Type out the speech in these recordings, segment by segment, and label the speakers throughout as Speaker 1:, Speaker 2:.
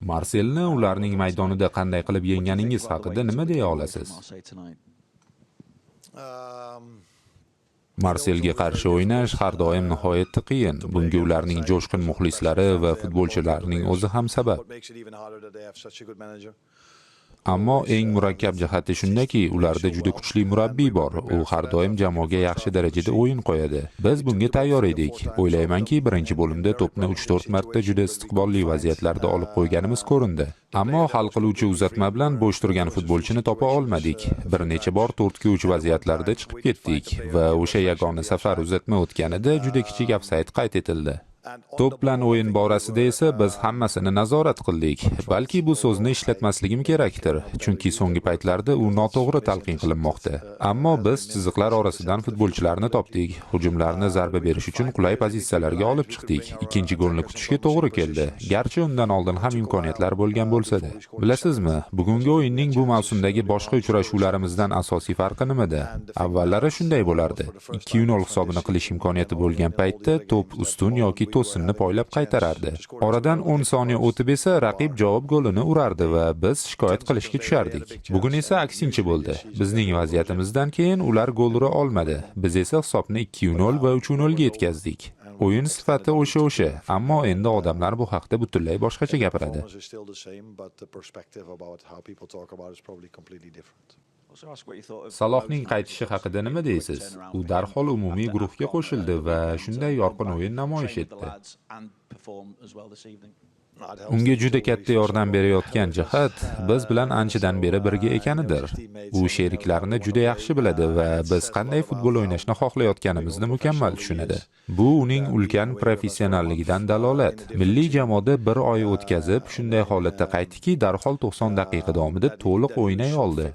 Speaker 1: Marselni ularning maydonida qanday qilib yengganingiz haqida nima deya olasiz? Marselga qarshi o'ynash har doim nihoyatda qiyin. Bunga ularning jo'shqin muxlislari va futbolchilarning o'zi ham sabab. Ammo eng murakkab jihati shundaki, ularda juda kuchli murabbiy bor. U har doim jamoaga yaxshi darajada o'yin qo'yadi. Biz bunga tayyor edik. O'ylaymanki, birinchi bo'limda to'pni 3-4 marta juda istiqbolli vaziyatlarda olib qo'yganimiz ko'rindi. Ammo hal qiluvchi uzatma bilan bo'sh turgan futbolchini topa olmadik. Bir necha bor 4-3 vaziyatlarda chiqib ketdik va o'sha yagona safar uzatma o'tganida juda kichik ofsayd qayd etildi. To'p bilan o'yin borasida esa biz hammasini nazorat qildik. Balki bu so'zni ishlatmasligim kerakdir, chunki so'nggi paytlarda u noto'g'ri talqin qilinmoqda. Ammo biz chiziqlar orasidan futbolchilarni topdik. Hujumlarni zarba berish uchun qulay pozitsiyalarga olib chiqdik. Ikkinchi golni kutishga to'g'ri keldi. Garchi undan oldin ham imkoniyatlar bo'lgan bo'lsa-da. Bilasizmi, bugungi o'yinning bu mavsumdagi boshqa uchrashuvlarimizdan asosiy farqi nimada? Avvallari shunday bo'lardi. 2-0 hisobini qilish imkoniyati bo'lgan paytda to'p ustun yoki to'sinni poylab qaytarardi. Oradan 10 soniya o'tib esa raqib javob golini urardi va biz shikoyat qilishga tushardik. Bugun esa aksincha bo'ldi. Bizning vaziyatimizdan keyin ular gol ura olmadi. Biz esa hisobni 2-0 va 3-0 ga yetkazdik. O'yin sifati o'sha, ammo endi odamlar bu haqda butunlay boshqacha gapiradi. Salohning qaytishi haqida nima deysiz? U darhol umumiy guruhga qo'shildi va shunday yorqin o'yin namoyish etdi. Unga juda katta yordam berayotgan jihat biz bilan anchadan beri birga ekanidir. U sheriklarini juda yaxshi biladi va biz qanday futbol o'ynashni xohlayotganimizni mukammal tushunadi. Bu uning ulkan professionalligidan dalolat. Milliy jamoada bir oy o'tkazib, shunday holatda qaytdiki, darhol 90 daqiqa davomida to'liq o'ynay oldi.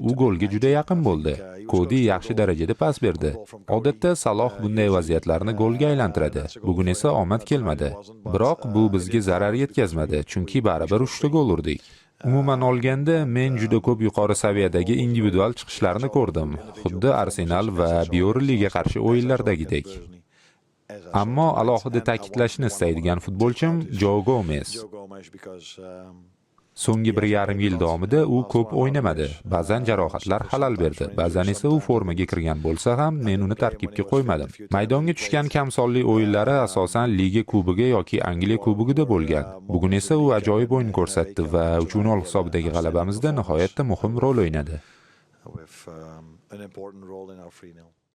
Speaker 1: U golga juda yaqin bo'ldi. Kodi yaxshi darajada pas berdi. Odatda Saloh bunday vaziyatlarni golga aylantiradi. Bugun esa omad kelmadi. Biroq bu bizga zarar yetkazmadi, chunki baribir 3 ta gol urdik. Umuman olganda, men juda ko'p yuqori saviyadagi individual chiqishlarni ko'rdim, xuddi Arsenal va Byorliga qarshi o'yinlardagidek. Ammo alohida ta'kidlashni istaydigan futbolchim Joe Gomez. So'nggi 1,5 yil davomida u ko'p o'ynamadi. Ba'zan jarohatlar xalal berdi, ba'zan esa u formaga kirgan bo'lsa ham men uni tarkibga qo'ymadim. Maydonga tushgan kam sonli o'yinlari asosan Liga Kubogi yoki Angliya Kubogida bo'lgan. Bugun esa u ajoyib o'yin ko'rsatdi va 3-0 hisobidagi g'alabamizda nihoyatda muhim rol o'ynadi.